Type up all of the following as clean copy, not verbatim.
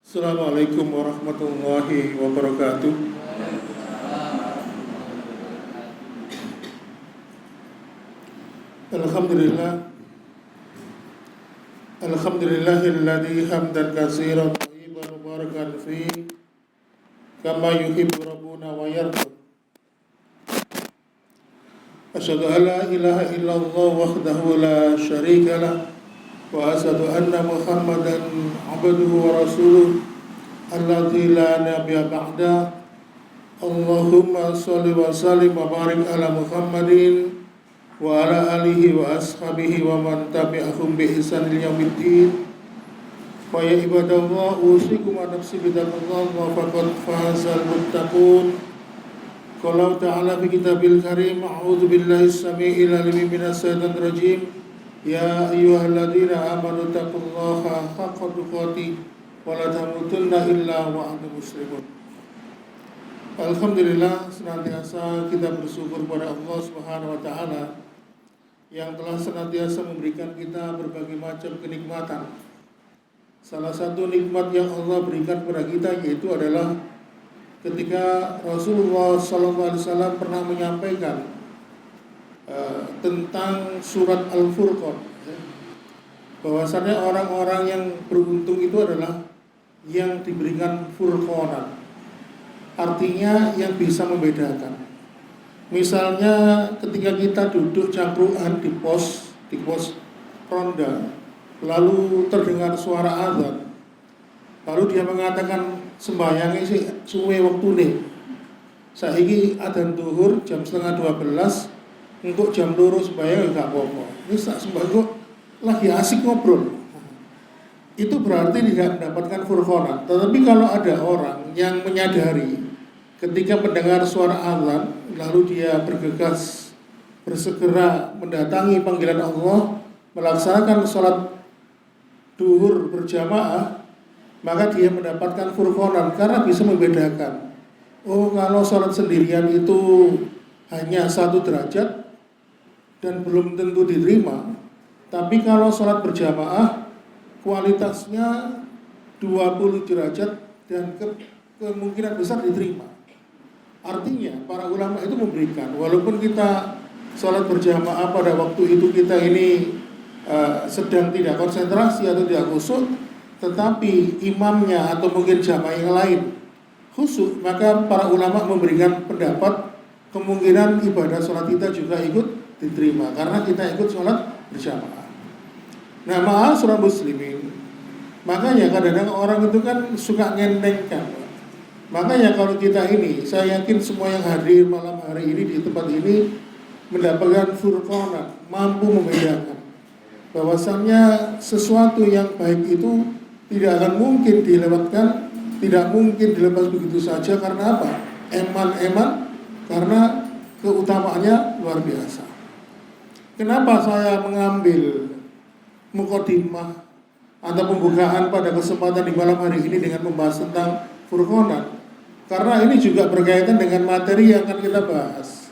Assalamualaikum warahmatullahi wabarakatuh. Alhamdulillah. Alhamdulillahilladzi hamdan katsiran thayyiban mubarakan fi kama yuhibbu rabbuna wa yarda. Asyhadu an la ilaha illallah wahdahu la syarika lah wa asyhadu anna Muhammadan abduhu wa rasuluh alladzi la nabiyya ba'da. Allahumma shalli wa sallim wa barik ala Muhammadin wa ala alihi wa ashabihi wa man tabi'ahum bi ihsan ila yaumiddin. Wa ya ibadallah, usikum wa nafsi bidzatullah wa faqad fazal muttaqun. Qala ta'ala fi kitabil karim, a'udzu billahi as-sami'il 'alim minas syaitonir rajim. Ya ayyuhalladzina amanu taqullaha haqqa tuqatih wa la tamutunna illa wa antum muslimun. Alhamdulillah, senantiasa kita bersyukur kepada Allah Subhanahu wa taala yang telah senantiasa memberikan kita berbagai macam kenikmatan. Salah satu nikmat yang Allah berikan kepada kita yaitu adalah ketika Rasulullah SAW pernah menyampaikan tentang surat Al-Furqan, bahwasannya orang-orang yang beruntung itu adalah yang diberikan furqanan, artinya yang bisa membedakan. Misalnya ketika kita duduk cangkruan di pos ronda, lalu terdengar suara azan, lalu dia mengatakan sembahyangnya sih suwe waktune, saiki adzan zuhur jam 11:30, engkau jam 2 sembahyang enggak apa-apa. Ini sak sembahyang lagi asik ngobrol. Itu berarti tidak mendapatkan furqanan. Tetapi kalau ada orang yang menyadari ketika mendengar suara azan, lalu dia bergegas bersegera mendatangi panggilan Allah, melaksanakan sholat duhur berjamaah, maka dia mendapatkan furqanan karena bisa membedakan. Oh, kalau sholat sendirian itu hanya 1 derajat dan belum tentu diterima. Tapi kalau sholat berjamaah kualitasnya 20 derajat dan kemungkinan besar diterima. Artinya para ulama itu memberikan, walaupun kita sholat berjamaah pada waktu itu kita ini sedang tidak konsentrasi atau tidak khusyuk, tetapi imamnya atau mungkin jamaah yang lain khusyuk, maka para ulama memberikan pendapat kemungkinan ibadah sholat kita juga ikut diterima karena kita ikut sholat berjamaah. Nah, ma'asyiral muslimin, makanya kadang-kadang orang itu kan suka ngentengkan. Makanya kalau kita ini, saya yakin semua yang hadir malam hari ini di tempat ini mendapatkan furqanan, mampu membedakan bahwasannya sesuatu yang baik itu tidak akan mungkin dilewatkan, tidak mungkin dilepas begitu saja. Karena apa? Eman-eman, karena keutamaannya luar biasa. Kenapa saya mengambil mukadimah atau pembukaan pada kesempatan di malam hari ini dengan membahas tentang furqanan? Karena ini juga berkaitan dengan materi yang akan kita bahas.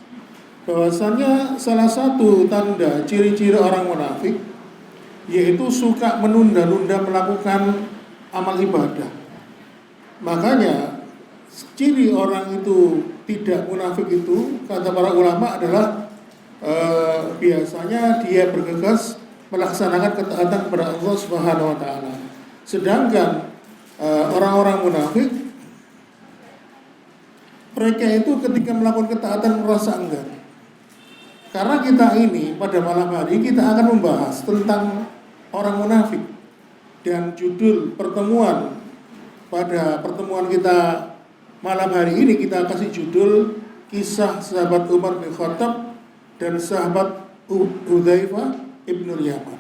Bahwasannya salah satu tanda ciri-ciri orang munafik yaitu suka menunda-nunda melakukan amal ibadah. Makanya ciri orang itu tidak munafik itu, kata para ulama, adalah biasanya dia bergegas melaksanakan ketaatan kepada Allah Subhanahu wa taala. Sedangkan orang-orang munafik, mereka itu ketika melakukan ketaatan merasa enggan. Karena kita ini pada malam hari kita akan membahas tentang orang munafik. Dan judul pertemuan pada pertemuan kita malam hari ini kita kasih judul kisah sahabat Umar bin Khattab dan sahabat Hudzaifah ibnul Yaman.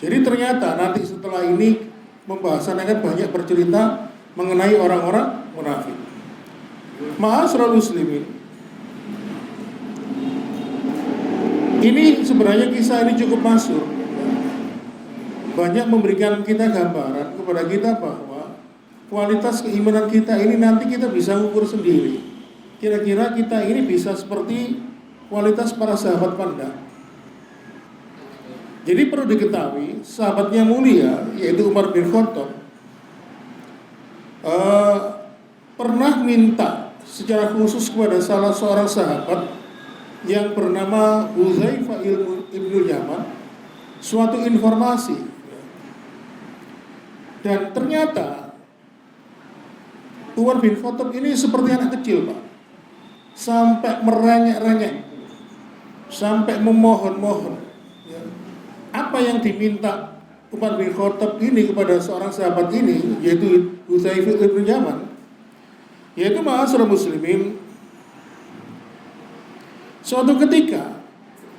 Jadi ternyata nanti setelah ini pembahasan akan banyak bercerita mengenai orang-orang munafik. Ma'asyiral muslimin, ini sebenarnya kisah ini cukup masyhur. Banyak memberikan kita gambaran kepada kita bahwa kualitas keimanan kita ini nanti kita bisa ukur sendiri. Kira-kira kita ini bisa seperti kualitas para sahabat pandang. Jadi perlu diketahui, sahabatnya mulia yaitu Umar bin Khattab eh, pernah minta secara khusus kepada salah seorang sahabat yang bernama Hudzaifah ibnu Yaman suatu informasi, dan ternyata Umar bin Khattab ini seperti anak kecil, Pak, sampai merengek-rengek, sampai memohon-mohon. Ya. Apa yang diminta Umar bin Khattab ini kepada seorang sahabat ini, yaitu Hudzaifah ibnu Yaman, yaitu ma'asyiral muslimin, suatu ketika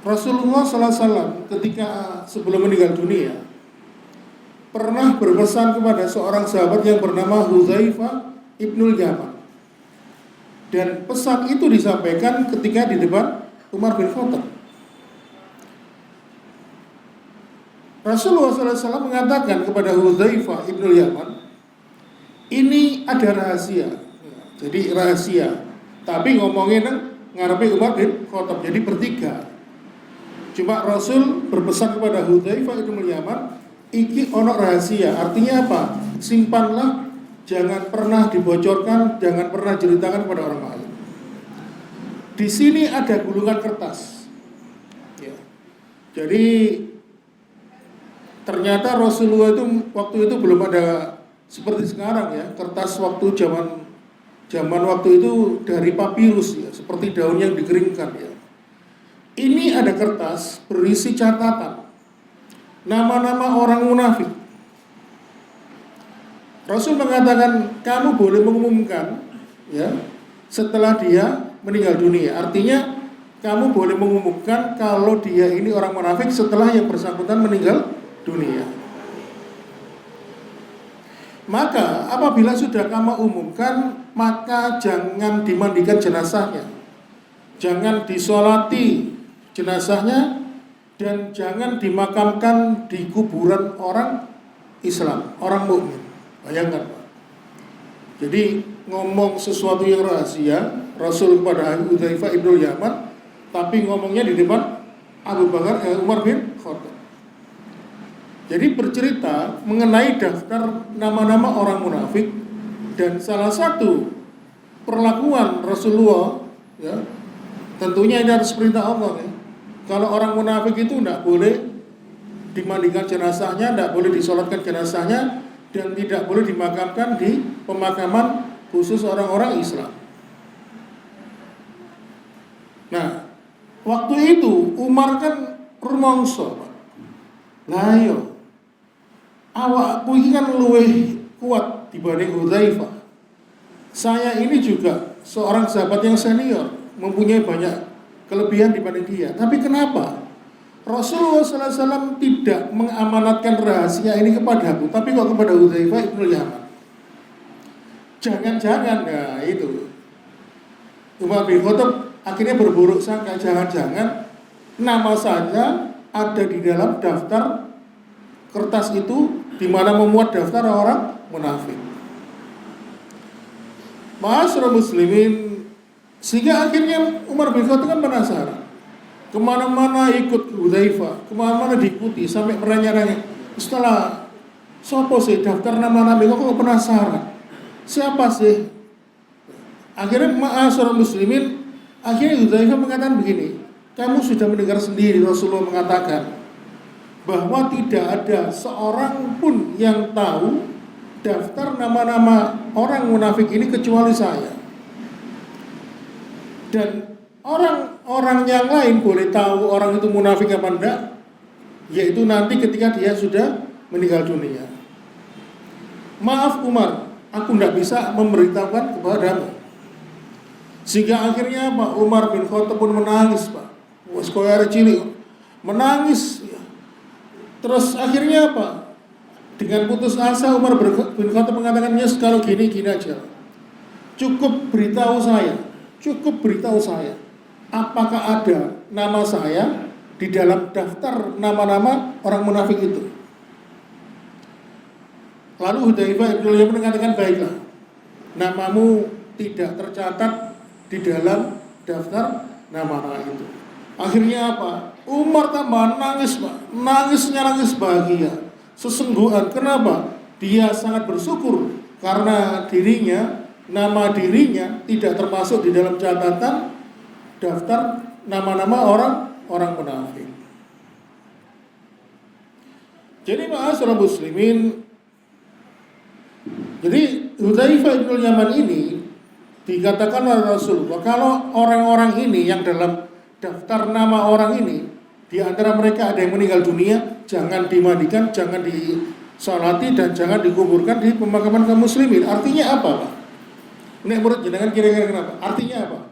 Rasulullah SAW ketika sebelum meninggal dunia pernah berpesan kepada seorang sahabat yang bernama Hudzaifah ibnu Yaman, dan pesan itu disampaikan ketika di depan Umar bin Khattab. Rasulullah SAW mengatakan kepada Hudzaifah ibnu Yaman, ini ada rahasia. Jadi rahasia, tapi ngomongin ngarepe Umar bin Khattab, jadi bertiga. Cuma Rasul berpesan kepada Hudzaifah ibnu Yaman, iki ono rahasia. Artinya apa? Simpanlah, jangan pernah dibocorkan, jangan pernah ceritakan kepada orang lain. Di sini ada gulungan kertas. Ya. Jadi ternyata Rasulullah itu waktu itu belum ada seperti sekarang ya, kertas waktu zaman waktu itu dari papirus ya, seperti daun yang dikeringkan ya. Ini ada kertas berisi catatan nama-nama orang munafik. Rasul mengatakan kamu boleh mengumumkan ya setelah dia meninggal dunia. Artinya kamu boleh mengumumkan kalau dia ini orang munafik setelah yang bersangkutan meninggal dunia. Maka apabila sudah kamu umumkan, maka jangan dimandikan jenazahnya, jangan disolati jenazahnya, dan jangan dimakamkan di kuburan orang Islam, orang mukmin. Bayangkan, Pak. Jadi ngomong sesuatu yang rahasia Rasul kepada Hudzaifah ibnu Yaman, tapi ngomongnya di depan Umar bin Khattab. Jadi bercerita mengenai daftar nama-nama orang munafik, dan salah satu perlakuan Rasulullah ya, tentunya ini harus perintah Allah ya. Kalau orang munafik itu tidak boleh dimandikan jenazahnya, tidak boleh disolatkan jenazahnya, dan tidak boleh dimakamkan di pemakaman khusus orang-orang Islam. Nah, waktu itu Umar kan rumangsa, Pak. Lah yo awakku ini kan luwih kuat dibanding Hudzaifah. Saya ini juga seorang sahabat yang senior, mempunyai banyak kelebihan dibanding dia. Tapi kenapa Rasulullah SAW tidak mengamanatkan rahasia ini kepadaku, tapi kok kepada Hudzaifah ibnu Yaman? Jangan-jangan, nah itu Umar bin Khattab akhirnya berburuk sangka, jangan-jangan nama saya ada di dalam daftar kertas itu, di mana memuat daftar orang munafik. Ma'asyiral muslimin, sehingga akhirnya Umar bin Khattab kan penasaran, kemana-mana ikut Hudzaifah, kemana-mana diikuti sampai merengek-rengek. Setelah sopo sih daftar nama-nama kok penasaran, siapa sih? Akhirnya ma'asyiral muslimin, akhirnya Hudzaifah mengatakan begini, kamu sudah mendengar sendiri Rasulullah mengatakan bahwa tidak ada seorang pun yang tahu daftar nama-nama orang munafik ini kecuali saya. Dan orang-orang yang lain boleh tahu orang itu munafik apa enggak, yaitu nanti ketika dia sudah meninggal dunia. Maaf Umar, aku tidak bisa memberitahukan kepadamu. Sehingga akhirnya Pak Umar bin Khattab pun menangis, Pak. Was koyare cilik menangis. Terus akhirnya apa? Dengan putus asa Umar bin Khattab mengatakan, "Yes, kalau gini aja. Cukup beritahu saya. Apakah ada nama saya di dalam daftar nama-nama orang munafik itu?" Lalu Hudzaifah ibnu Yaman mengatakan, "Baiklah. Namamu tidak tercatat di dalam daftar nama-nama itu." Akhirnya apa? Umar tambah nangis, Pak. Nangis bahagia, sesungguhan. Kenapa? Dia sangat bersyukur karena nama dirinya tidak termasuk di dalam catatan daftar nama-nama orang munafik. Jadi ma'asyiral muslimin, jadi Hudzaifah bin Yaman ini dikatakan oleh Rasulullah, kalau orang-orang ini yang dalam daftar nama orang ini, di antara mereka ada yang meninggal dunia, jangan dimandikan, jangan disolati, dan jangan dikuburkan di pemakaman kaum muslimin. Artinya apa, Pak? Ini menurut jenengan kira-kira kenapa? Artinya apa?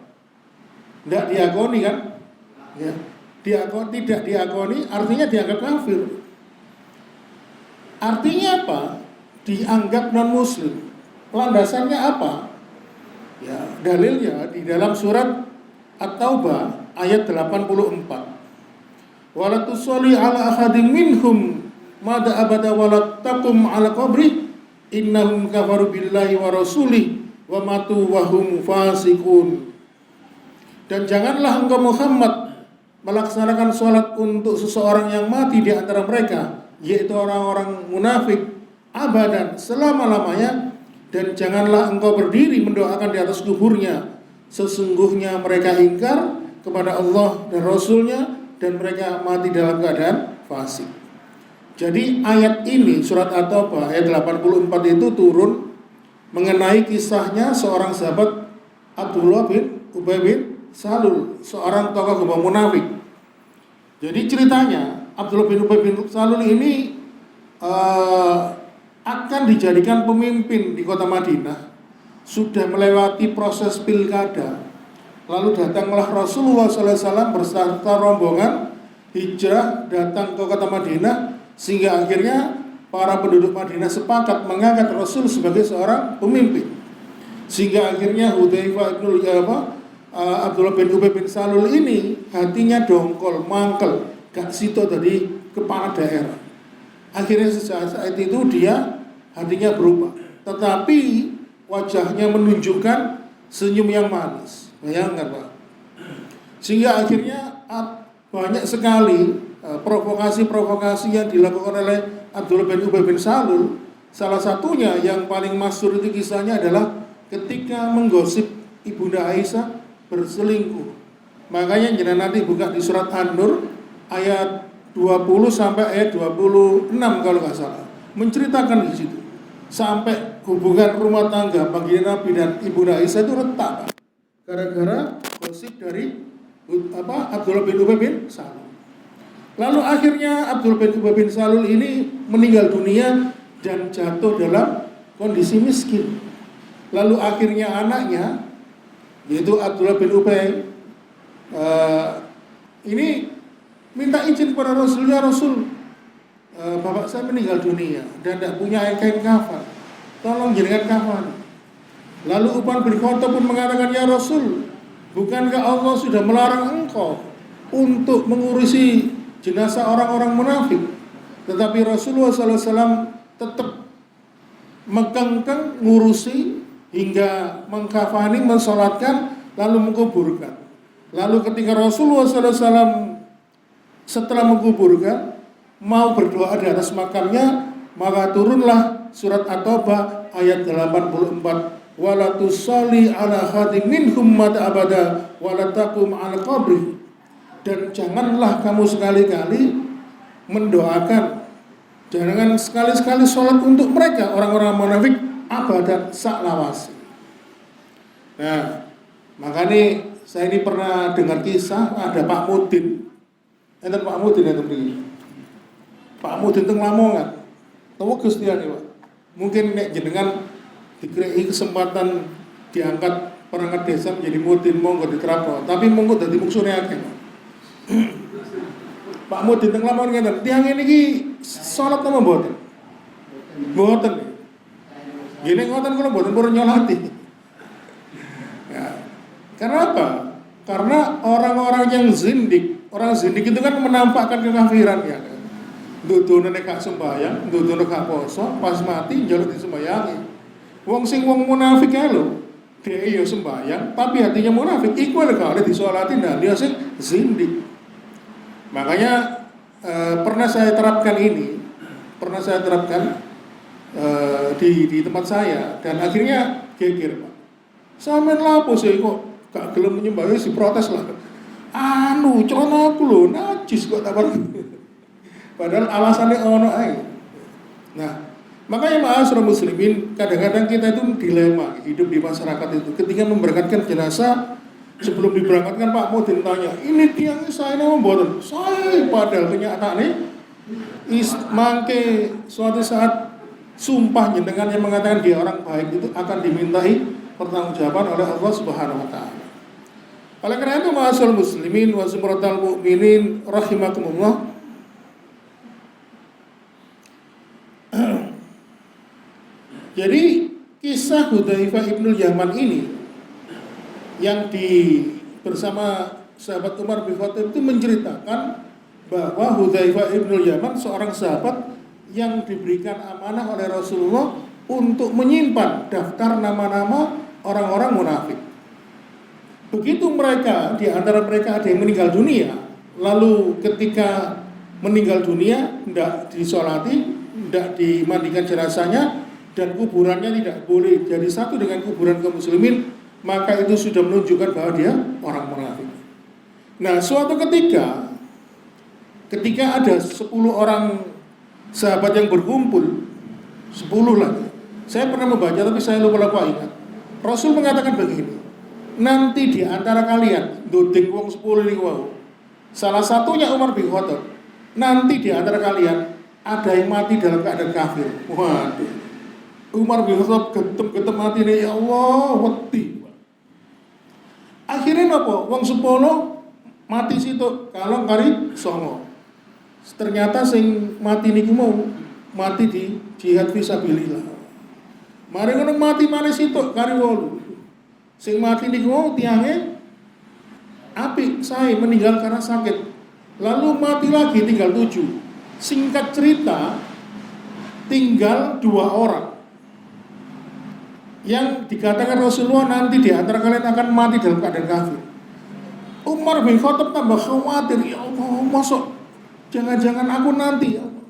Tidak diakoni kan? Ya. Tidak diakoni, artinya dianggap kafir. Artinya apa? Dianggap non-muslim. Landasannya apa? Ya, dalilnya di dalam surat At-Taubah ayat 84. Wala tusalli ala ahadin minhum mada abada wala taqum ala qabri innahum kafaru billahi wa rasulih wa matu wa hum fasiqun. Dan janganlah engkau Muhammad melaksanakan sholat untuk seseorang yang mati di antara mereka, yaitu orang-orang munafik, abadan, selama-lamanya. Dan janganlah engkau berdiri mendoakan di atas kuburnya, sesungguhnya mereka ingkar kepada Allah dan Rasulnya, dan mereka mati dalam keadaan fasik. Jadi ayat ini, surat At-Taubah ayat 84 itu turun mengenai kisahnya seorang sahabat Abdullah bin Ubay bin Salul, seorang tokoh kaum munafik. Jadi ceritanya Abdullah bin Ubay bin Salul ini akan dijadikan pemimpin di kota Madinah, sudah melewati proses pilkada. Lalu datanglah Rasulullah SAW beserta rombongan hijrah datang ke kota Madinah, sehingga akhirnya para penduduk Madinah sepakat mengangkat Rasul sebagai seorang pemimpin. Sehingga akhirnya Abdullah bin Ubay bin Salul ini hatinya dongkol, mangkel, gak sito tadi kepala daerah. Akhirnya saat itu dia hatinya berubah, tetapi wajahnya menunjukkan senyum yang manis. Bayangkan, Pak. Sehingga akhirnya banyak sekali provokasi-provokasi yang dilakukan oleh Abdullah bin Ubay bin Salul. Salah satunya yang paling masyhur itu kisahnya adalah ketika menggosip Ibunda Aisyah berselingkuh. Makanya jangan nanti buka di surat An-Nur ayat 20 sampai ayat 26 kalau nggak salah, menceritakan di situ sampai hubungan rumah tangga baginda Nabi dan Ibunda Aisyah itu retak gara-gara gosip dari Abdullah bin Ubay bin Salul. Lalu akhirnya Abdullah bin Ubay bin Salul ini meninggal dunia dan jatuh dalam kondisi miskin. Lalu akhirnya anaknya, yaitu Abdullah bin Ubay, ini minta izin kepada Rasulnya, Rasul, bapak saya meninggal dunia dan tidak punya kain kafan, tolong jenengan kafan. Lalu Uthman bin Khattab pun mengatakan, ya Rasul, bukankah Allah sudah melarang engkau untuk mengurusi jenazah orang-orang munafik? Tetapi Rasulullah SAW tetap mengkengkeng ngurusi hingga mengkafani, mensolatkan, lalu menguburkan. Lalu ketika Rasulullah SAW setelah menguburkan, mau berdoa di atas makamnya, maka turunlah surat At-Taubah ayat 84. Wala tusalli ala hadim minhum mata abada wala taqum ala qabri. Dan janganlah kamu sekali-kali mendoakan, jangan sekali-sekali sholat untuk mereka, orang-orang munafik, abadan saklawasi. Nah, makanya saya ini pernah dengar kisah ada Pak Mudin. Enten Pak Mudin itu begini. Pak Mudin itu Lamongan. Tahu Gustian ya, Pak. Mungkin nek jenengan dikirei kesempatan diangkat perangkat desa menjadi Mudin, monggo diterapno. Tapi monggo dadi muksune akeh. Pak Mudin teng Lamongan ngeten, tiyang niki salat napa mboten? Mboten. Gini ngoten kula mboten purun nyolati. Ya. Karena apa? Karena orang-orang yang zindik, orang zindik itu kan menampakkan kekafiran ya. Dudu nek gak sembahyang, dudu nek gak poso, pas mati njaluk disembayangi. Wong sing wong munafik ae lho, dhewe ya sembahyang tapi hatinya munafik, iku lho gak oleh disolati, nah dia sing zindik. Makanya pernah saya terapkan di tempat saya, dan akhirnya geger, Pak. Sampeyan lapo sih kok gak gelem nyembah, si protes lah. Anu, celana aku lho najis kok tak padahal alasannya ono ae. Nah, makanya ma'asyiral muslimin, kadang-kadang kita itu dilema hidup di masyarakat itu. Ketika memberangkatkan jenazah, sebelum diberangkatkan Pak Mudin tanya, ini tiang saya nama mboten. Saya padahal kenyataannya mangke suatu saat sumpah jenengan yang mengatakan dia orang baik itu akan dimintai pertanggungjawaban oleh Allah Subhanahu wa taala. Oleh karena itu ma'asyiral muslimin wa zumratal mukminin rahimakumullah. Jadi kisah Hudzaifah ibnul Yaman ini yang bersama sahabat Umar bin Khattab itu menceritakan bahwa Hudzaifah ibnul Yaman seorang sahabat yang diberikan amanah oleh Rasulullah untuk menyimpan daftar nama-nama orang-orang munafik. Begitu di antara mereka ada yang meninggal dunia, lalu ketika meninggal dunia tidak disolati, tidak dimandikan jenazahnya, dan kuburannya tidak boleh jadi satu dengan kuburan kaum muslimin, maka itu sudah menunjukkan bahwa dia orang munafik. Nah, suatu ketika ada 10 orang sahabat yang berkumpul, 10 lagi. Saya pernah membaca tapi saya lupa ingat. Rasul mengatakan begini, nanti di antara kalian dodeng wong 10 ini wau. Salah satunya Umar bin Khattab. Nanti di antara kalian ada yang mati dalam keadaan kafir. Waduh. Umar bin Khattab getem mati nih, ya Allah, wedi. Akhirnya apa? Wong 10 mati situ, kalau kari songo. Ternyata sing mati niku mau mati di jihad fisabilillah. Mari ngono mati maneh situ kari 8. Sing mati niku mau tiange apik, saya meninggal karena sakit. Lalu mati lagi tinggal 7. Singkat cerita, tinggal 2 orang yang dikatakan Rasulullah nanti di antara kalian akan mati dalam keadaan kafir. Umar bin Khattab tambah khawatir, ya Allah, masuk jangan-jangan aku nanti, ya Allah.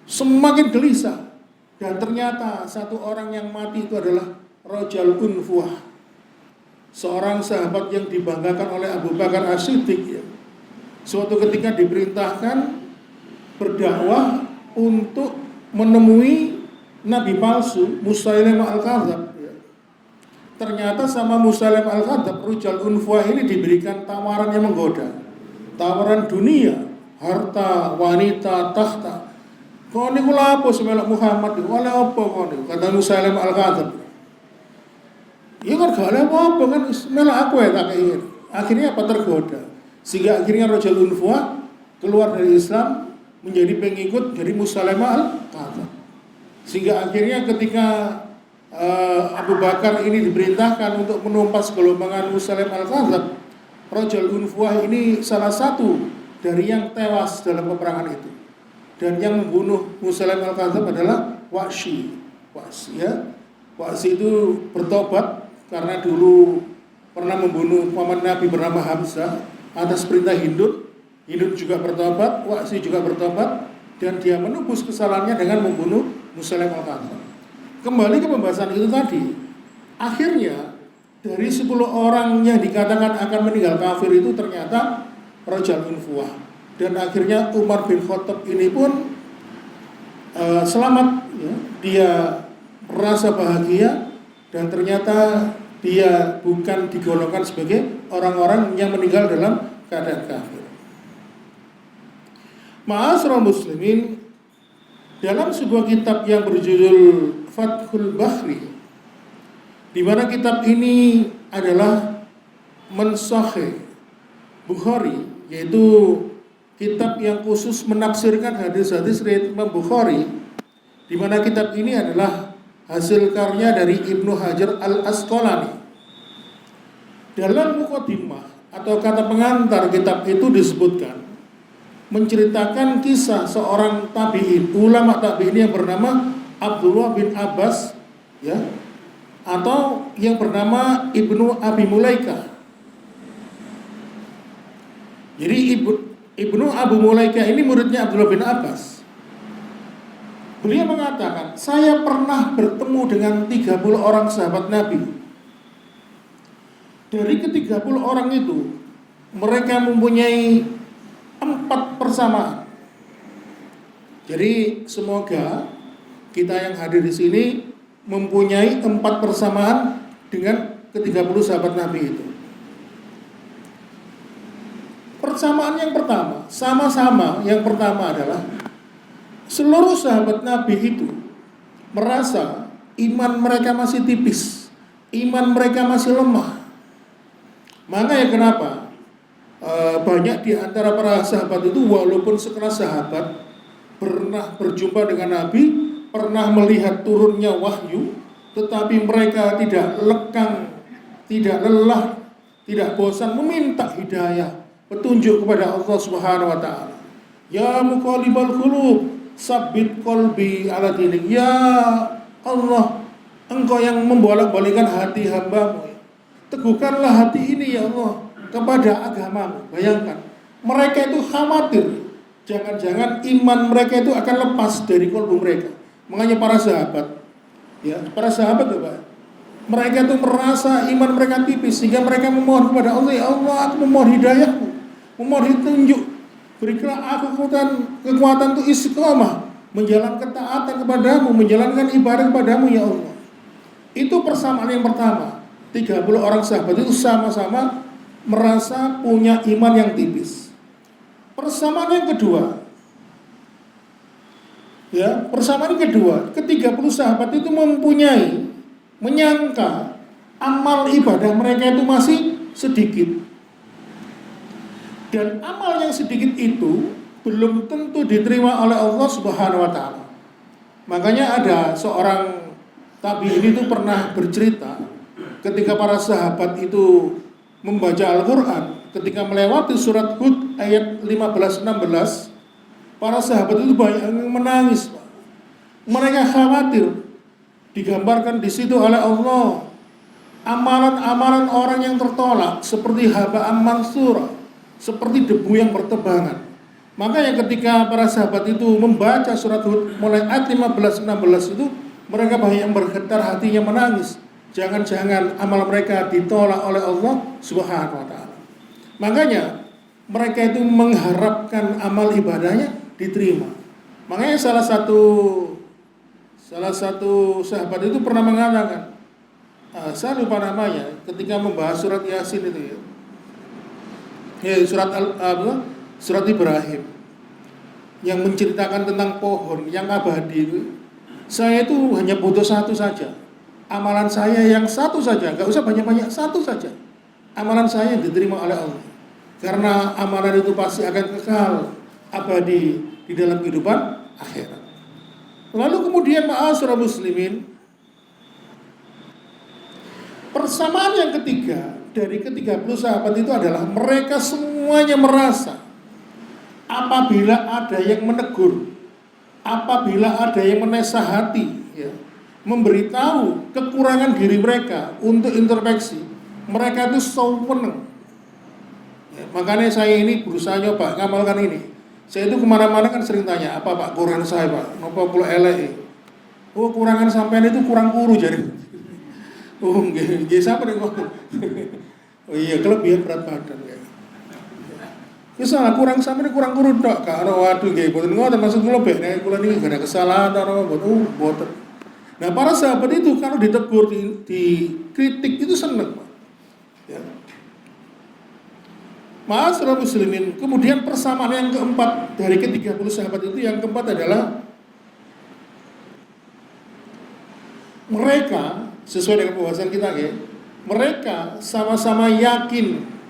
Semakin gelisah. Dan ternyata satu orang yang mati itu adalah Rajul Unfuah, seorang sahabat yang dibanggakan oleh Abu Bakar As-Siddiq, ya. Suatu ketika diperintahkan berdakwah untuk menemui nabi palsu Musailimah al-Kadzab. Ternyata sama Musailimah al-Kadzab, Rajul Unfuah ini diberikan tawaran yang menggoda. Tawaran dunia, harta, wanita, takhta. Kau niku lapo semelok Muhammad, oleh apa kau niku? Kata Musailimah al-Kadzab. Ya kan gak oleh apa kan, semelok aku ya tak ingin. Akhirnya apa, tergoda. Sehingga akhirnya Rajul Unfuah keluar dari Islam menjadi pengikut dari Musailimah al-Kadzab. Sehingga akhirnya ketika Abu Bakar ini diperintahkan untuk menumpas gelombangan Musailimah al-Kadzab, Rajul Unfuah ini salah satu dari yang tewas dalam peperangan itu. Dan yang membunuh Musailimah al-Kadzab adalah Wahsy, ya. Wahsy itu bertobat karena dulu pernah membunuh paman Nabi bernama Hamzah atas perintah Hindun. Hindun juga bertobat, Wahsy juga bertobat, dan dia menebus kesalahannya dengan membunuh Musailimah al-Kadzab. Kembali ke pembahasan itu tadi, akhirnya dari 10 orang yang dikatakan akan meninggal kafir itu ternyata Rajul Unfuah. Dan akhirnya Umar bin Khattab ini pun selamat, ya. Dia merasa bahagia dan ternyata dia bukan digolongkan sebagai orang-orang yang meninggal dalam keadaan kafir. Ma'asyiral muslimin, dalam sebuah kitab yang berjudul Fathul Bahri, di mana kitab ini adalah Mensahih Bukhari, yaitu kitab yang khusus menafsirkan hadis-hadis riwayat Imam Bukhari, di mana kitab ini adalah hasil karya dari Ibnu Hajar Al-Asqalani. Dalam mukadimah atau kata pengantar kitab itu disebutkan menceritakan kisah seorang tabi'in, ulama tabi'in yang bernama Abdullah bin Abbas, ya, atau yang bernama Ibnu Abi Mulaika. Jadi Ibnu Abu Mulaika ini muridnya Abdullah bin Abbas. Beliau mengatakan, saya pernah bertemu dengan 30 orang sahabat Nabi. Dari ke-30 orang itu, mereka mempunyai 4 persamaan. Jadi semoga kita yang hadir di sini mempunyai 4 persamaan dengan ke-30 sahabat Nabi itu. Persamaan yang pertama, sama-sama yang pertama adalah seluruh sahabat Nabi itu merasa iman mereka masih tipis, iman mereka masih lemah. Makanya kenapa banyak di antara para sahabat itu walaupun sekelas sahabat pernah berjumpa dengan Nabi, pernah melihat turunnya wahyu, tetapi mereka tidak lekang, tidak lelah, tidak bosan meminta hidayah, petunjuk kepada Allah Subhanahu wa taala. Ya muqallibal qulub, sabbit qalbi ala dinik. Ya Allah, Engkau yang membolak-balikkan hati hamba-Mu. Teguhkanlah hati ini ya Allah kepada agama-Mu. Bayangkan, mereka itu khawatir jangan-jangan iman mereka itu akan lepas dari kalbu mereka. Makanya para sahabat, ya, para sahabat itu, Pak, mereka itu merasa iman mereka tipis sehingga mereka memohon kepada Allah, ya Allah, aku memohon hidayah-Mu, memohon petunjuk. Berikanlah aku kekuatan untuk istiqomah, menjalankan ketaatan kepadamu, menjalankan ibadah kepadamu ya Allah. Itu persamaan yang pertama. 30 orang sahabat itu sama-sama merasa punya iman yang tipis. Persamaan yang kedua, ya, persamaan yang kedua, ke-30 sahabat itu menyangka amal ibadah mereka itu masih sedikit. Dan amal yang sedikit itu belum tentu diterima oleh Allah Subhanahu wa taala. Makanya ada seorang tabi'in itu pernah bercerita ketika para sahabat itu membaca Al-Qur'an, ketika melewati surat Hud ayat 15-16, para sahabat itu banyak yang menangis. Mereka khawatir, digambarkan di situ oleh Allah amalan-amalan orang yang tertolak seperti haba'an mansura, seperti debu yang bertebangan. Makanya ketika para sahabat itu membaca surat Hud mulai ayat 15-16 itu, mereka banyak yang bergetar hatinya, menangis. Jangan-jangan amal mereka ditolak oleh Allah Subhanahu wa taala. Makanya mereka itu mengharapkan amal ibadahnya diterima. Makanya salah satu sahabat itu pernah mengatakan, saya lupa namanya, ketika membahas surat Yasin itu ya, surat Ibrahim yang menceritakan tentang pohon yang abadi itu, saya itu hanya butuh satu saja. Amalan saya yang satu saja, gak usah banyak-banyak, satu saja. Amalan saya yang diterima oleh Allah. Karena amalan itu pasti akan kekal abadi di dalam kehidupan akhirat. Lalu kemudian ma'asyiral muslimin, persamaan yang ketiga dari ke-30 sahabat itu adalah mereka semuanya merasa apabila ada yang menegur, apabila ada yang menasihati, ya, memberitahu kekurangan diri mereka untuk introspeksi, mereka itu seneng. Ya, makanya saya ini berusaha nyoba ngamalkan ini. Saya itu kemana-mana kan sering tanya, apa Pak kurangan saya Pak? Napa pula elek? Oh, kurangan sampean itu kurang kuru jadi. Oh, nggih, siapa nek ngomong? Oh iya, kelebihan berat badan ya. Wis kurang sampean kurang kuru tok, Kak. Waduh nggih, boten ngoten maksud kula bek nek kula niki gak ada kesalahan ta napa boten. Nah, para sahabat itu kalau ditegur, dikritik itu senang, Pak. Ya. Ma'asyiral muslimin, kemudian persamaan yang keempat dari ke-30 sahabat itu, yang keempat adalah mereka, sesuai dengan pembahasan kita ya, mereka sama-sama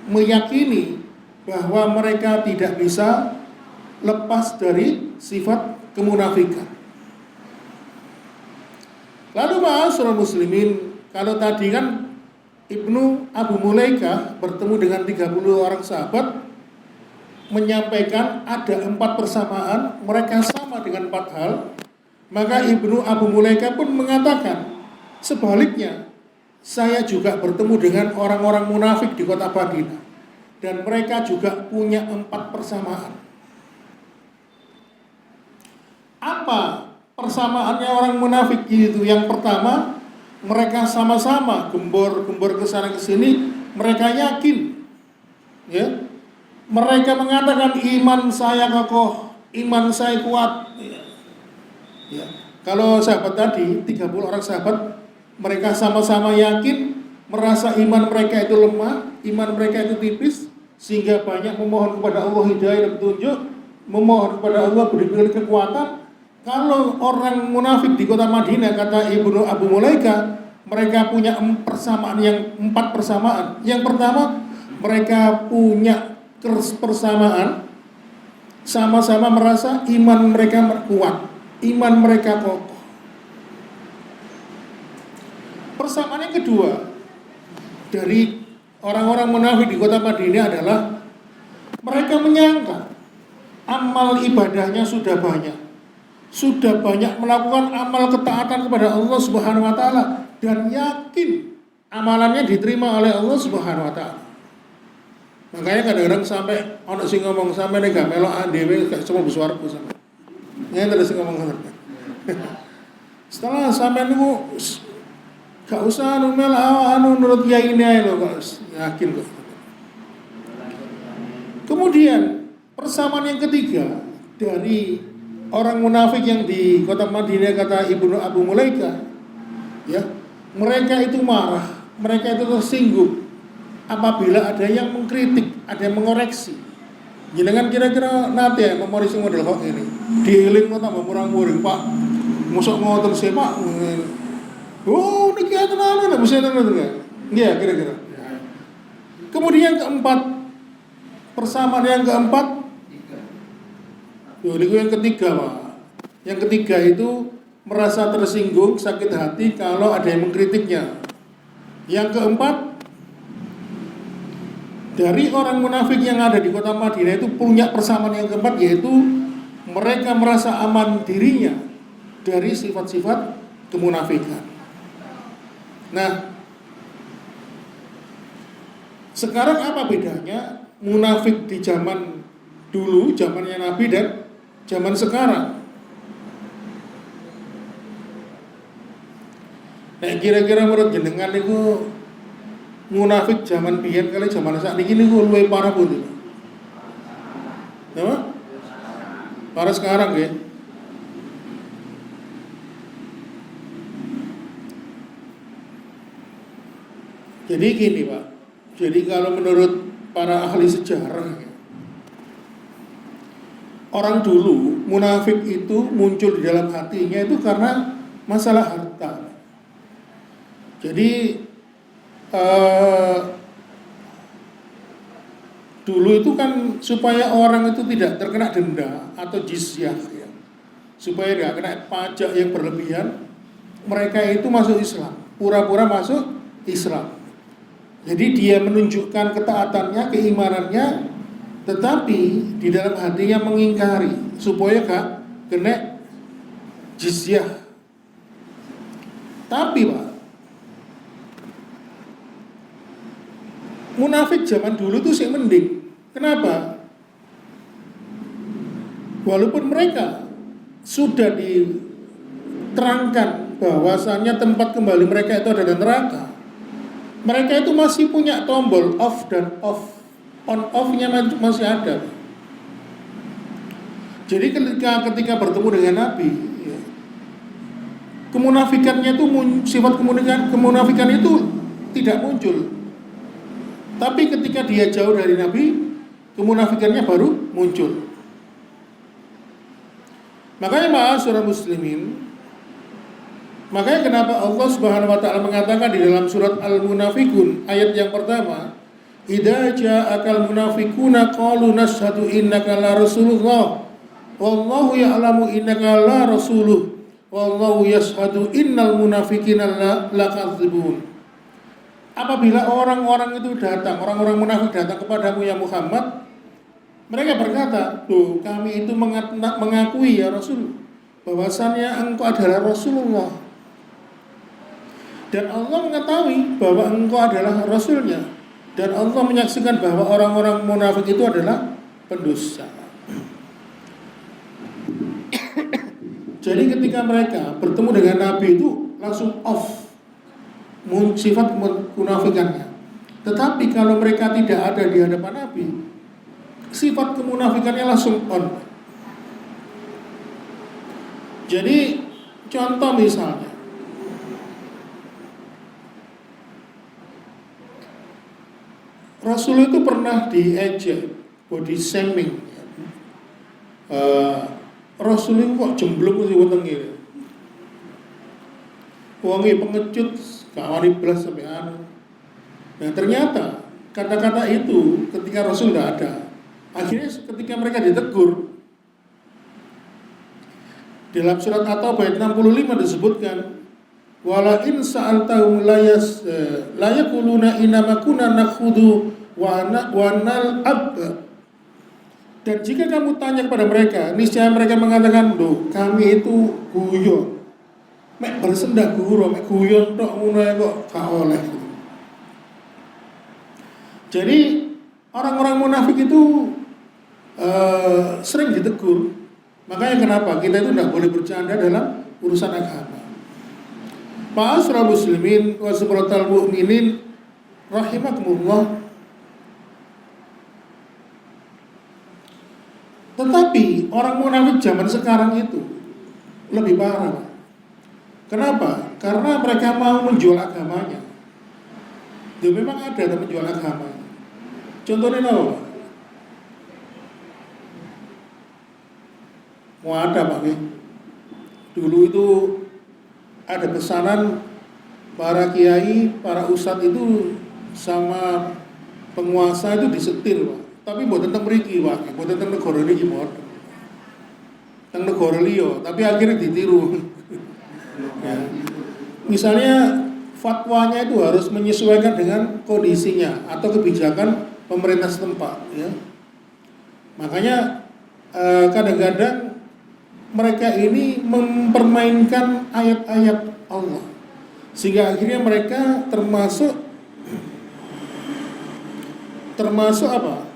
meyakini bahwa mereka tidak bisa lepas dari sifat kemunafikan. Lalu ma'asyiral muslimin, kalau tadi kan Ibnu Abu Mulaikah bertemu dengan 30 orang sahabat, menyampaikan ada 4 persamaan, mereka sama dengan 4 hal, maka Ibnu Abu Mulaikah pun mengatakan, sebaliknya, saya juga bertemu dengan orang-orang munafik di kota Madinah, dan mereka juga punya 4 persamaan. Apa persamaannya orang munafik itu, yang pertama, mereka sama-sama gembor-gembor ke sana ke sini, mereka yakin, ya, mereka mengatakan iman saya kokoh, iman saya kuat, ya. Kalau sahabat tadi 30 orang sahabat, mereka sama-sama yakin, merasa iman mereka itu lemah, iman mereka itu tipis, sehingga banyak memohon kepada Allah hidayah dan petunjuk, memohon kepada Allah beri kekuatan. Kalau orang munafik di kota Madinah, kata Ibnu Abu Mulaika, mereka punya persamaan, yang 4 persamaan. Yang pertama, mereka punya persamaan, sama-sama merasa iman mereka kuat, iman mereka kokoh. Persamaan yang kedua dari orang-orang munafik di kota Madinah adalah mereka menyangka amal ibadahnya sudah banyak melakukan amal ketaatan kepada Allah Subhanahu wa taala, dan yakin amalannya diterima oleh Allah Subhanahu wa taala. Makanya kadang-kadang sampai ono sing ngomong sampe nek gak melok dhewe gak cuma bersuaraku sampe. Ngene terus sing ngomong ngono. Setelah sampai niku gak usah nurut kiai ini ae lho, kok yakin kok. Kemudian persamaan yang ketiga dari orang munafik yang di kota Madinah, kata Ibnu Abu Mulaika, ya, mereka itu marah, mereka itu tersinggung apabila ada yang mengkritik, ada yang mengoreksi. Jenengan kira-kira nate ya memori sing model kok ini. Dieling tambah murang-muring, Pak. Mosok ngoten sih, Pak. Oh, niki tenan lho, mesti tenan enggak? Iya, kira-kira. Kemudian keempat, persamaan yang keempat, ini yang ketiga, Pak. Yang ketiga itu merasa tersinggung, sakit hati kalau ada yang mengkritiknya. Yang keempat, dari orang munafik yang ada di kota Madinah itu punya persamaan yang keempat, yaitu mereka merasa aman dirinya dari sifat-sifat kemunafikan. Nah, sekarang apa bedanya munafik di zaman dulu, zamannya Nabi, dan zaman sekarang? Nah, kira-kira menurut jenengan itu munafik zaman biyen kali zaman sakniki niku luwih parah pundi? Napa? Parah sekarang nggih. Jadi gini, Pak. Jadi kalau menurut para ahli sejarah, orang dulu munafik itu muncul di dalam hatinya itu karena masalah harta. Jadi dulu itu kan supaya orang itu tidak terkena denda atau jizyah, ya, supaya tidak kena pajak yang berlebihan, mereka itu masuk Islam, pura-pura masuk Islam. Jadi dia menunjukkan ketaatannya, keimanannya, tetapi di dalam hatinya mengingkari supaya gak kena jizyah. Tapi Pak, munafik zaman dulu tuh sih mending. Kenapa? Walaupun mereka sudah diterangkan bahwasannya tempat kembali mereka itu adalah neraka, mereka itu masih punya tombol off dan off. On-off-nya masih ada. Jadi ketika bertemu dengan Nabi, ya, kemunafikannya itu, sifat kemunafikan itu tidak muncul. Tapi ketika dia jauh dari Nabi, kemunafikannya baru muncul. Makanya ma'asyiral muslimin, makanya kenapa Allah Subhanahu wa taala mengatakan di dalam surat Al-Munafiqun ayat yang pertama, idza ja'akal munafiquna qalu nashhadu innaka la rasulullah wallahu ya'lamu innaka la rasuluh wallahu yashhadu innal munafiqina lakadzibun. Apabila orang-orang itu datang, orang-orang munafik datang kepadamu ya Muhammad, mereka berkata, "Tuh, kami itu mengakui ya Rasul bahwasannya engkau adalah Rasulullah. Dan Allah mengetahui bahwa engkau adalah Rasulnya. Dan Allah menyaksikan bahwa orang-orang munafik itu adalah pendusta." Jadi ketika mereka bertemu dengan Nabi itu langsung off sifat kemunafikannya. Tetapi kalau mereka tidak ada di hadapan Nabi, sifat kemunafikannya langsung on. Jadi contoh misalnya, Rasul itu pernah diejek, body shaming. Rasul itu kok jemblung sih wetenge. Wonge pengecut, gak wani belas sampai anu. Nah ternyata kata-kata itu ketika Rasul tidak ada, akhirnya ketika mereka ditegur dalam surat At-Taubah ayat 65 disebutkan, wala in sa'altahum la yaquluna inama kunna nakhudu wa nal ab. Dan jika kamu tanya kepada mereka, niscaya mereka mengatakan, "Loh, kami itu guyon. Mek bersendak guru, mek guyon tok ngono kok gak oleh." Jadi orang-orang munafik itu sering ditegur. Makanya kenapa kita itu tidak boleh bercanda dalam urusan agama. Ma'asyiral muslimin wa subhanatal mu'minin rahimakumullah. Tetapi orang munafik zaman sekarang itu lebih parah. Kenapa? Karena mereka mau menjual agamanya. Ya memang ada yang menjual agamanya. Contohnya apa? Mau ada Pak. Dulu itu ada pesanan para kiai, para ustadz itu sama penguasa itu disetir Pak. Tapi buat tentang mriki Pak, buat tentang negara ini gimana? Tentang negara liya, tapi akhirnya ditiru. Ya. Misalnya fatwanya itu harus menyesuaikan dengan kondisinya atau kebijakan pemerintah setempat. Ya. Makanya kadang-kadang mereka ini mempermainkan ayat-ayat Allah, sehingga akhirnya mereka termasuk apa?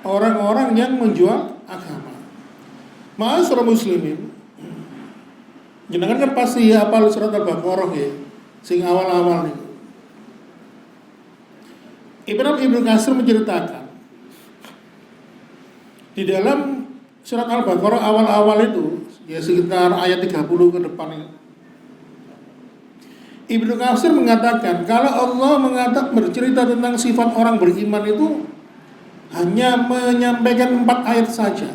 Orang-orang yang menjual agama. Ma'asyiral muslimin, jenengan kan pasti hafal surat Al-Baqarah ya, sing awal-awal nih. Ibnu Katsir menceritakan di dalam surat Al-Baqarah awal-awal itu, ya sekitar ayat 30 ke depan ini. Ibnu Katsir mengatakan kalau Allah bercerita tentang sifat orang beriman itu hanya menyampaikan 4 ayat saja.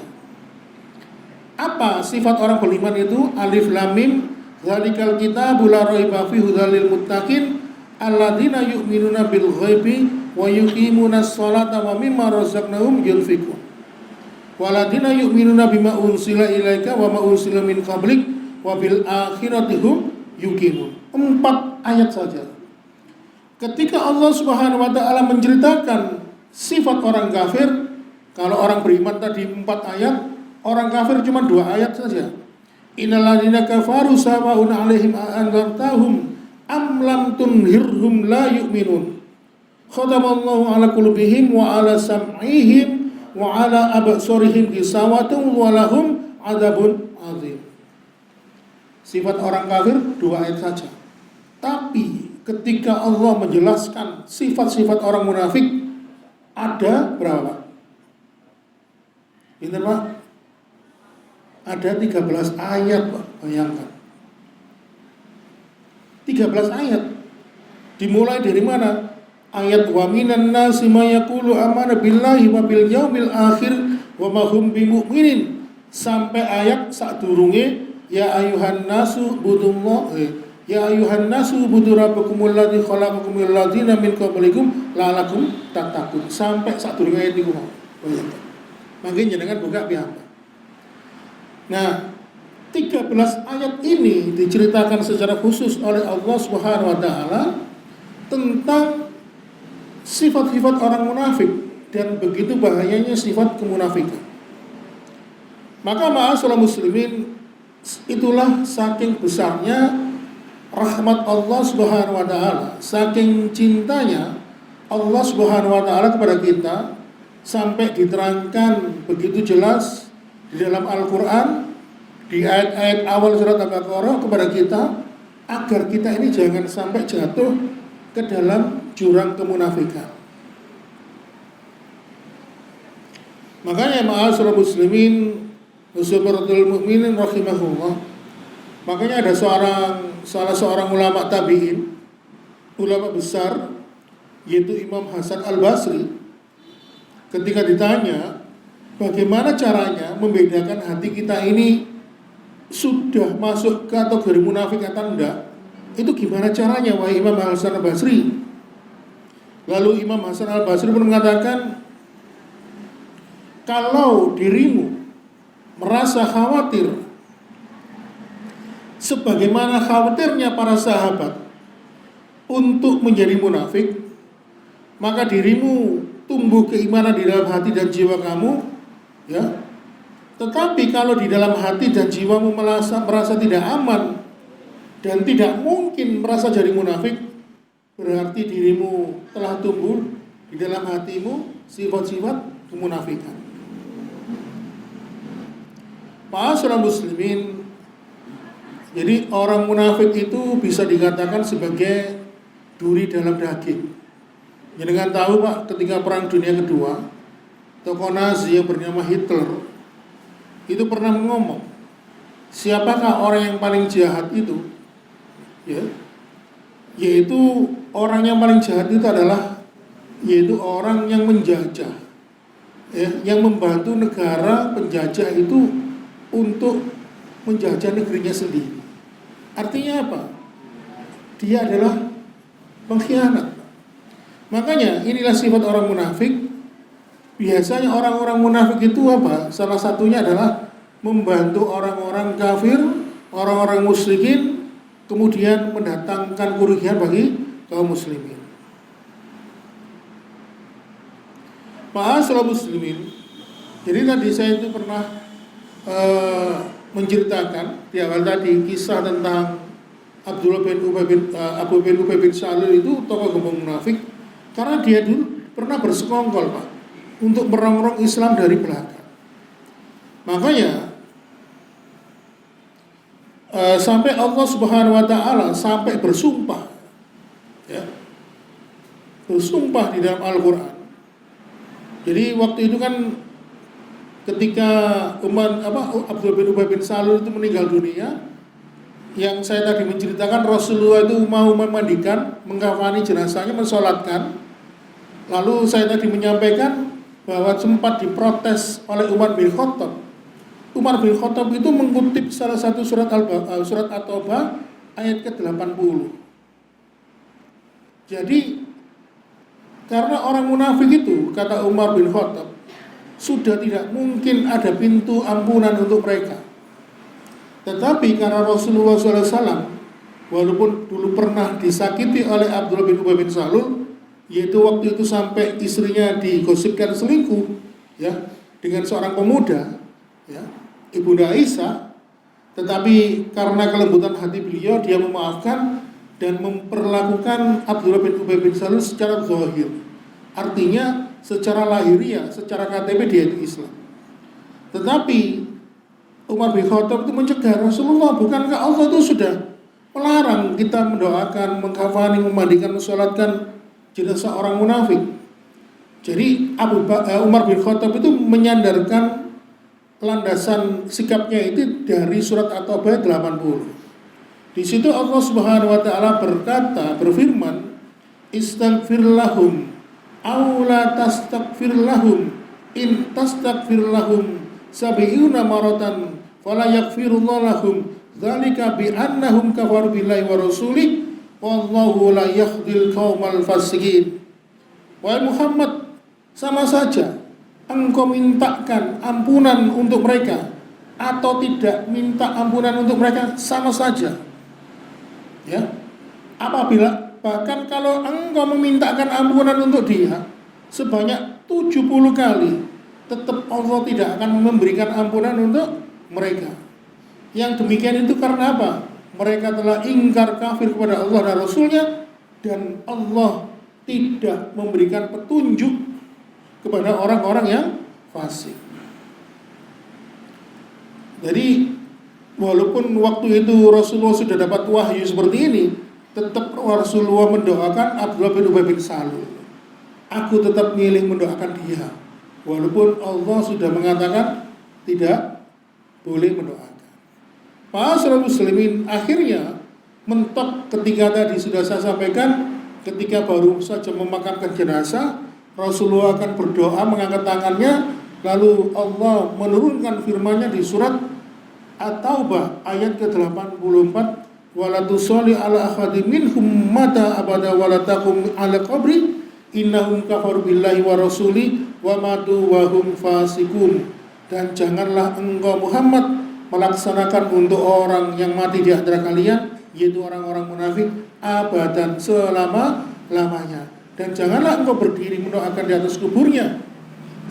Apa sifat orang beriman itu? Alif lam mim, dzalikal kitabul la raiba fihi hudzal lil muttaqin alladzina yu'minuna bil ghaibi wa yuqimunas sholata wa mimma razaqnahum yunfiqun. Walladzina yu'minuna bima unsila ilaika wa ma unsila min qablik wa bil akhirati hum yuqinun. 4 ayat saja. Ketika Allah Subhanahu wa taala menceritakan sifat orang kafir, kalau orang beriman tadi 4 ayat, orang kafir cuma 2 ayat saja. Innal ladzina kafaru sawa'un 'alaihim a'anzartahum am lam tunhirhum la yu'minun. Khatamallahu 'ala qulubihim wa 'ala sam'ihim wa 'ala absarihim ghishawatun wa lahum 'adzabun 'adzim. Sifat orang kafir 2 ayat saja. Tapi ketika Allah menjelaskan sifat-sifat orang munafik, ada berapa? Pinter Pak? Ada 13 ayat Pak, bayangkan. 13 ayat. Dimulai dari mana? Ayat wa minan nasi may yaqulu amana billahi wa bil yaumil akhir wa ma hum bimu'minin, sampai ayat sadurunge ya ayuhan nasu budullah ya ayuhan nasu budu rabbakumul ladzi khalaqakum minal ladzina min qablikum la'allakum tattaqun, sampai sadurunge ayat niku. Mangke jenengan buka piyambak. Nah, 13 ayat ini diceritakan secara khusus oleh Allah Subhanahu wa taala tentang sifat-sifat orang munafik dan begitu bahayanya sifat kemunafikan. Maka ma'asyiral muslimin, itulah saking besarnya rahmat Allah Subhanahu wa taala, saking cintanya Allah Subhanahu wa taala kepada kita, sampai diterangkan begitu jelas di dalam Al-Qur'an di ayat-ayat awal surat Al-Baqarah kepada kita agar kita ini jangan sampai jatuh ke dalam jurang kemunafikan. Makanya ma'asyiral muslimin wasabaratul mu'minin rahimahullah. Makanya ada salah seorang ulama tabi'in, ulama besar, yaitu Imam Hasan Al-Basri. Ketika ditanya bagaimana caranya membedakan hati kita ini sudah masuk kategori munafik atau enggak, itu gimana caranya wahai Imam Hasan Al-Basri? Lalu Imam Hasan Al-Basri pun mengatakan, kalau dirimu merasa khawatir sebagaimana khawatirnya para sahabat untuk menjadi munafik, maka dirimu tumbuh keimanan di dalam hati dan jiwa kamu, ya. Tetapi kalau di dalam hati dan jiwamu merasa tidak aman dan tidak mungkin merasa jadi munafik, berarti dirimu telah tumbuh di dalam hatimu sifat-sifat kemunafikan. Ma'asyiral muslimin, jadi orang munafik itu bisa dikatakan sebagai duri dalam daging. Jangan tahu Pak, ketika Perang Dunia Kedua, tokoh Nazi yang bernama Hitler itu pernah ngomong, siapakah orang yang paling jahat itu? Ya, yaitu orang yang paling jahat itu adalah yaitu orang yang menjajah, ya, yang membantu negara penjajah itu untuk menjajah negerinya sendiri. Artinya apa? Dia adalah pengkhianat. Makanya inilah sifat orang munafik. Biasanya orang-orang munafik itu apa? Salah satunya adalah membantu orang-orang kafir, orang-orang musyrikin, kemudian mendatangkan kerugian bagi kaum muslimin. Ma'asyiral muslimin. Jadi tadi saya itu pernah menceritakan di awal tadi kisah tentang Abu bin Ubay bin Salul itu tokoh gembong munafik, karena dia dulu pernah bersekongkol Pak untuk merongrong Islam dari belakang. Makanya sampai Allah Subhanahu wa taala sampai bersumpah, ya, bersumpah di dalam Al-Qur'an. Jadi waktu itu kan ketika Abdullah bin Ubay bin Salul itu meninggal dunia, yang saya tadi menceritakan Rasulullah itu mau memandikan, mengkafani jenazahnya, mensolatkan. Lalu saya tadi menyampaikan bahwa sempat diprotes oleh Umar bin Khattab. Umar bin Khattab itu mengutip salah satu surat At-Taubah ayat ke-80. Jadi karena orang munafik itu, kata Umar bin Khattab, sudah tidak mungkin ada pintu ampunan untuk mereka. Tetapi karena Rasulullah SAW, walaupun dulu pernah disakiti oleh Abdullah bin Ubay bin Salul, yaitu waktu itu sampai istrinya digosipkan selingkuh, ya, dengan seorang pemuda, ya, Ibunda Aisyah, tetapi karena kelembutan hati beliau, dia memaafkan dan memperlakukan Abdullah bin Ubay bin Salul secara zahir. Artinya secara lahiriah, secara KTP dia itu Islam. Tetapi Umar bin Khattab itu mencegah Rasulullah, bukankah Allah itu sudah melarang kita mendoakan, mengkafani, memandikan, mensolatkan jenazah orang munafik. Jadi Umar bin Khattab itu menyandarkan landasan sikapnya itu dari surat At-Taubah 80. Di situ Allah Subhanahu wa taala berfirman, "Istaghfir lahum aw la tastaghfir lahum in tastaghfir lahum sab'ina maratan fala yaghfirullahu lahum dzalika bi annahum kafaru billahi wa rasulih wallahu la yahdil qaumal fasiqin." Wahai Muhammad, sama saja engkau mintakan ampunan untuk mereka atau tidak minta ampunan untuk mereka, sama saja. Ya. Apabila bahkan kalau engkau memintakan ampunan untuk dia sebanyak 70 kali, tetap Allah tidak akan memberikan ampunan untuk mereka. Yang demikian itu karena apa? Mereka telah ingkar kafir kepada Allah dan Rasulnya, dan Allah tidak memberikan petunjuk kepada orang-orang yang fasik. Jadi walaupun waktu itu Rasulullah sudah dapat wahyu seperti ini, tetap Rasulullah mendoakan Abdullah bin Ubay bin Salul. Aku tetap milih mendoakan dia, walaupun Allah sudah mengatakan tidak boleh mendoakan. Para muslimin akhirnya mentok ketika tadi sudah saya sampaikan, ketika baru saja memakamkan jenazah, Rasulullah akan berdoa mengangkat tangannya, lalu Allah menurunkan firman-Nya di surat At-Taubah ayat ke-84, wala tusalli ala ahadin minhum mata abada wala taqum ala qabri innahum kafaru billahi wa rasuli wa matu wa hum fasiqun. Dan janganlah engkau Muhammad melaksanakan untuk orang yang mati di antara kalian, yaitu orang-orang munafik, abadan selama-lamanya. Dan janganlah engkau berdiri mendoakan di atas kuburnya,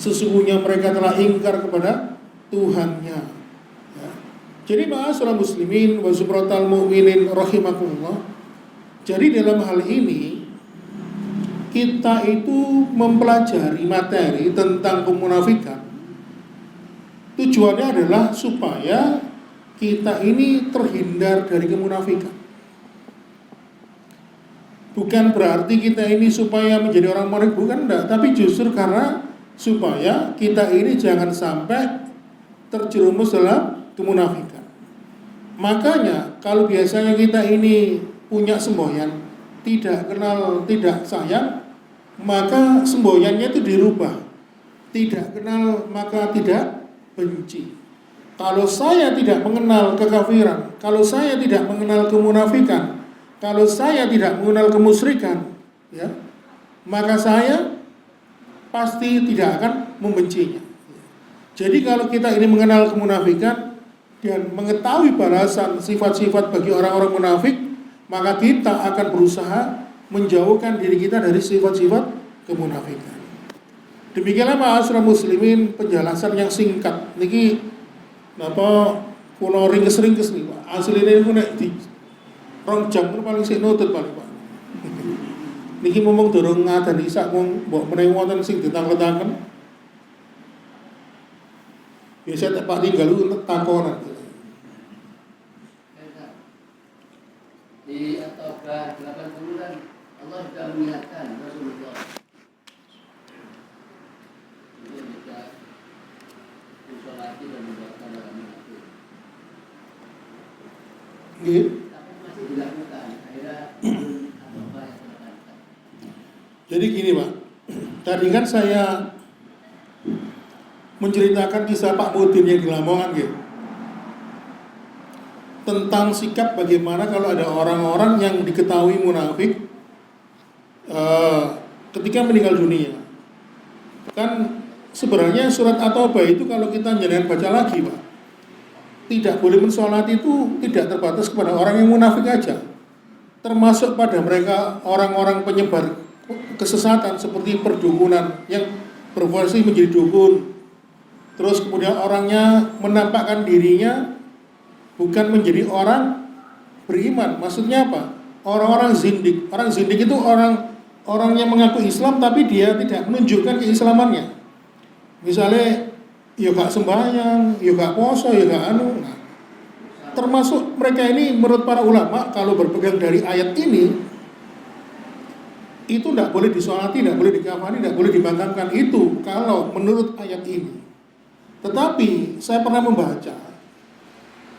sesungguhnya mereka telah ingkar kepada Tuhannya. Ya. Jadi ma'asyiral muslimin wa subratal mu'minin rahimakumullah. Jadi dalam hal ini kita itu mempelajari materi tentang kemunafikan. Tujuannya adalah supaya kita ini terhindar dari kemunafikan. Bukan berarti kita ini supaya menjadi orang munafik, bukan, enggak, tapi justru karena supaya kita ini jangan sampai terjerumus dalam kemunafikan. Makanya kalau biasanya kita ini punya semboyan, tidak kenal, tidak sayang, maka semboyannya itu dirubah. Tidak kenal maka tidak benci. Kalau saya tidak mengenal kekafiran, kalau saya tidak mengenal kemunafikan, kalau saya tidak mengenal kemusyrikan, ya, maka saya pasti tidak akan membencinya. Jadi kalau kita ini mengenal kemunafikan dan mengetahui balasan sifat-sifat bagi orang-orang munafik, maka kita akan berusaha menjauhkan diri kita dari sifat-sifat kemunafikan. Demikianlah ma'asyiral muslimin penjelasan yang singkat. Niki napa kula ringkes-ringkes nih, Pak. Asline niku nek di 2 jam paling sik nutut paling, Pak. Niki momong durung ngadani sak mung mbok menawi wonten sing ditanglet-tanglet. Biasa tak Pak tinggal untuk takonan. Di At-Taubah 80 kan Allah sudah mengingatkan Rasulullah untuk kita bersolati dan mendoakan dalam hati. Tapi masih dilakukan. Akhirnya At-Taubah yang terlakukan. Jadi gini, Pak. Tadi kan saya menceritakan kisah Pak Mudin yang di Lamongan gitu, tentang sikap bagaimana kalau ada orang-orang yang diketahui munafik ketika meninggal dunia. Kan sebenarnya surat At-Taubah itu kalau kita jangan baca lagi, Pak, tidak boleh mensolati itu tidak terbatas kepada orang yang munafik aja, termasuk pada mereka orang-orang penyebar kesesatan seperti perdukunan yang berfungsi menjadi dukun, terus kemudian orangnya menampakkan dirinya bukan menjadi orang beriman. Maksudnya apa? Orang-orang zindik. Orang zindik itu orang yang mengaku Islam tapi dia tidak menunjukkan keislamannya. Misalnya, ya gak sembahyang, ya gak poso, ya gak anu. Nah, termasuk mereka ini menurut para ulama kalau berpegang dari ayat ini, itu tidak boleh disolati, tidak boleh dikafani, tidak boleh dibangkamkan. Itu kalau menurut ayat ini. Tetapi saya pernah membaca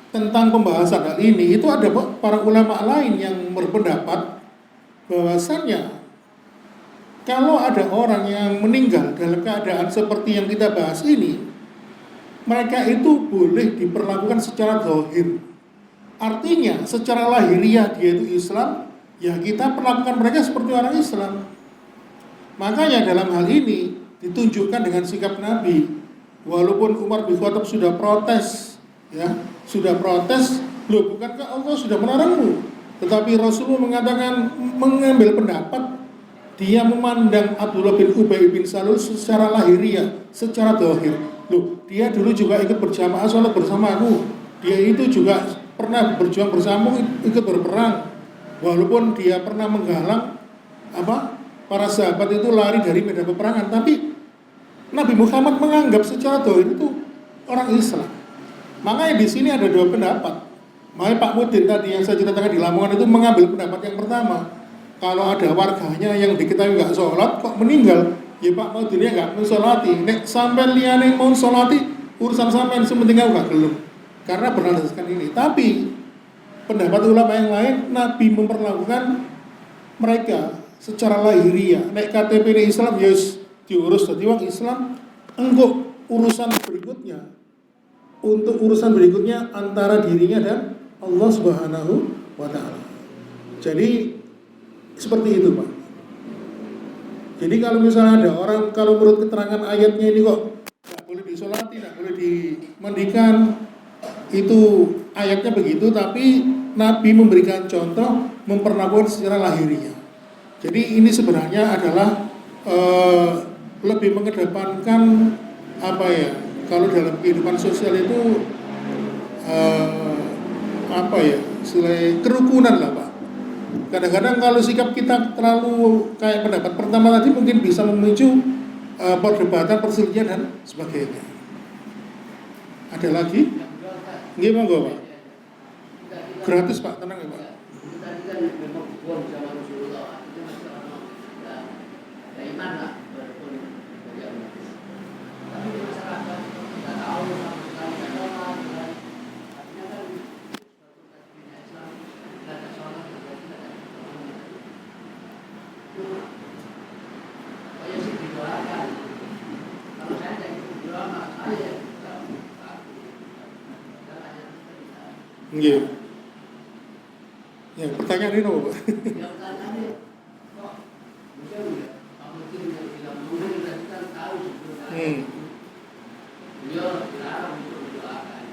tentang pembahasan hal ini, itu ada para ulama lain yang berpendapat bahwasannya kalau ada orang yang meninggal dalam keadaan seperti yang kita bahas ini, mereka itu boleh diperlakukan secara zahir. Artinya secara lahiriah dia itu Islam, ya kita perlakukan mereka seperti orang Islam. Makanya dalam hal ini ditunjukkan dengan sikap Nabi. Walaupun Umar bin Khattab sudah protes, ya, sudah protes, loh bukankah Allah sudah melarangmu? Tetapi Rasulullah mengatakan, mengambil pendapat, dia memandang Abdullah bin Ubay bin Salul secara lahiriah, secara zahir. Loh, dia dulu juga ikut berjamaah sholat bersama aku. Dia itu juga pernah berjuang bersama, ikut berperang. Walaupun dia pernah menggalang para sahabat itu lari dari medan peperangan, tapi Nabi Muhammad menganggap secara zahir itu orang Islam. Makanya di sini ada dua pendapat. Makanya Pak Mudin tadi yang saya ceritakan di Lamongan itu mengambil pendapat yang pertama. Kalau ada warganya yang diketahui nggak sholat kok meninggal, ya Pak Mudinnya nggak mensolati. Nek sampai liane mau solati urusan sampean sementing aku nggak gelem. Karena berdasarkan ini. Tapi pendapat ulama yang lain, Nabi memperlakukan mereka secara lahiriah. Nek KTP di Islam yus diurus dadi wong Islam, engko urusan berikutnya antara dirinya dan Allah Subhanahu wa taala. Jadi seperti itu, Pak. Jadi kalau misalnya ada orang kalau menurut keterangan ayatnya ini kok nggak boleh disolati, nggak boleh dimandikan, itu ayatnya begitu, tapi Nabi memberikan contoh memperlakukan secara lahiriah. Jadi ini sebenarnya adalah lebih mengedepankan apa ya? Kalau dalam kehidupan sosial itu selain kerukunan lah, Pak. Kadang-kadang kalau sikap kita terlalu kayak pendapat pertama tadi mungkin bisa memicu perdebatan, perselisihan dan sebagainya. Ada lagi? Nggih, monggo, Pak. Gratis, Pak, tenang ya, Pak. Tadi kan memang buang sama Rasulullah, itu masalah ya iman lah, walaupun beliau gratis. Tapi di masyarakat kita tahu sama sekali kan orang, artinya kan Islam tidak ada sholat, tidak ada itu kayak sih didoakan. Kalau saya tidak ikut doa, saya Nggih. Ya, pertanyaan ini apa, Pak? yang pertanyaannya kok beliau ya mungkin yang bilang dulu kita kan tahu sebetulnya beliau dilarang untuk mendoakan,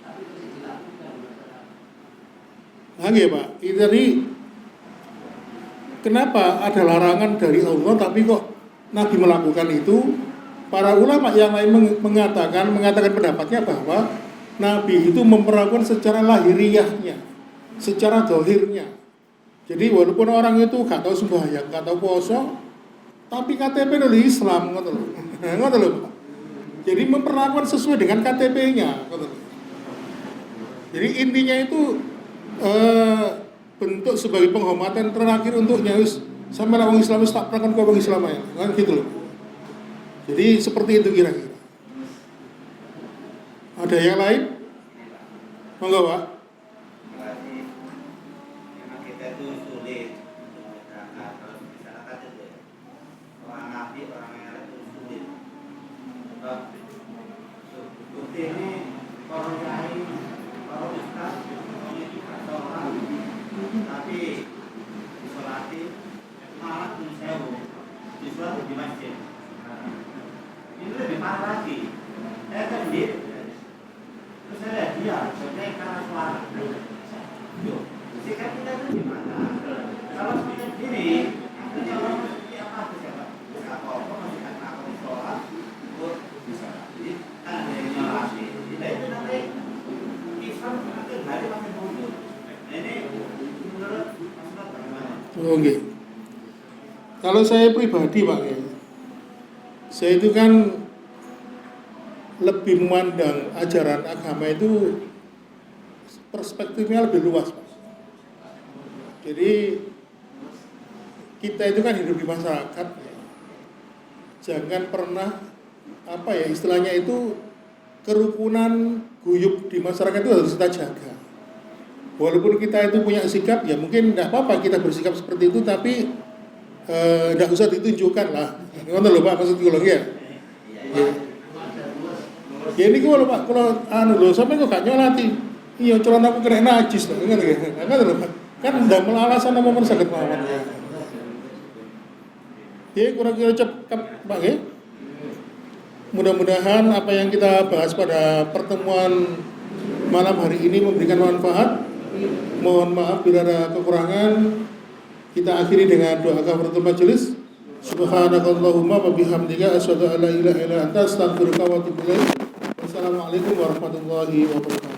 tapi masih dilakukan masalah. Nah, nggih, Pak. Itu tadi kenapa ada larangan dari Allah tapi kok Nabi melakukan itu? Para ulama yang lain mengatakan pendapatnya bahwa Nabi itu memperlakukan secara lahiriahnya, secara dohirnya. Jadi walaupun orang itu gak tahu sembahyang, gak tahu puasa, tapi KTP dari Islam, ngoten lho, Pak. Jadi memperlakukan sesuai dengan KTP-nya, ngoten. Jadi intinya itu bentuk sebagai penghormatan terakhir untuknya, sama orang Islam tak pernah orang Islam ya, kan gitu loh. Jadi seperti itu kira-kira. Ada yang lain? Monggo, Pak. Memang kita itu sulit kalau masyarakat itu orang nabi, orang yang itu sulit. Sebab bukti ini para kiai, para ustaz, itu kata orang, tapi disolati malah disewu, disolati di masjid. Ini lebih parah lagi. Saya kan terus saya lihat dia, sebenarnya karena suara. Yuk, sikap kita itu gimana? Kalau seperti gini, artinya orang seperti apa siapa? Apa masih karena aku sholat, bisa. Jadi kan ada yang nyolati. Jadi itu nanti Islam nanti hari makin mundur. Ini menurut masalah bagaimana? Oke. Kalau saya pribadi, Pak, ya, saya itu kan lebih memandang ajaran agama itu perspektifnya lebih luas, Pak. Jadi kita itu kan hidup di masyarakat, jangan pernah istilahnya itu kerukunan guyup di masyarakat itu harus kita jaga. Walaupun kita itu punya sikap, ya mungkin tidak apa-apa kita bersikap seperti itu, tapi tidak usah ditunjukkan lah. Ngono lho, Pak, maksud kula ya. Ya ini kalau Pak, kalau sampai kok gak nyolati, iya celana aku kena najis loh, ingat ya, Pak. Kan udah melalasan nomor sakit mawon ya. Ya kira-kira cepat, Pak ya. Mudah-mudahan apa yang kita bahas pada pertemuan malam hari ini memberikan manfaat. Mohon maaf bila ada kekurangan. Kita akhiri dengan doa kafaratul majelis. Subhanakallahumma wa bihamdika asyhadu an la ilaha illa anta astaghfiruka wa atubu ilaik. Wassalamualaikum warahmatullahi wabarakatuh.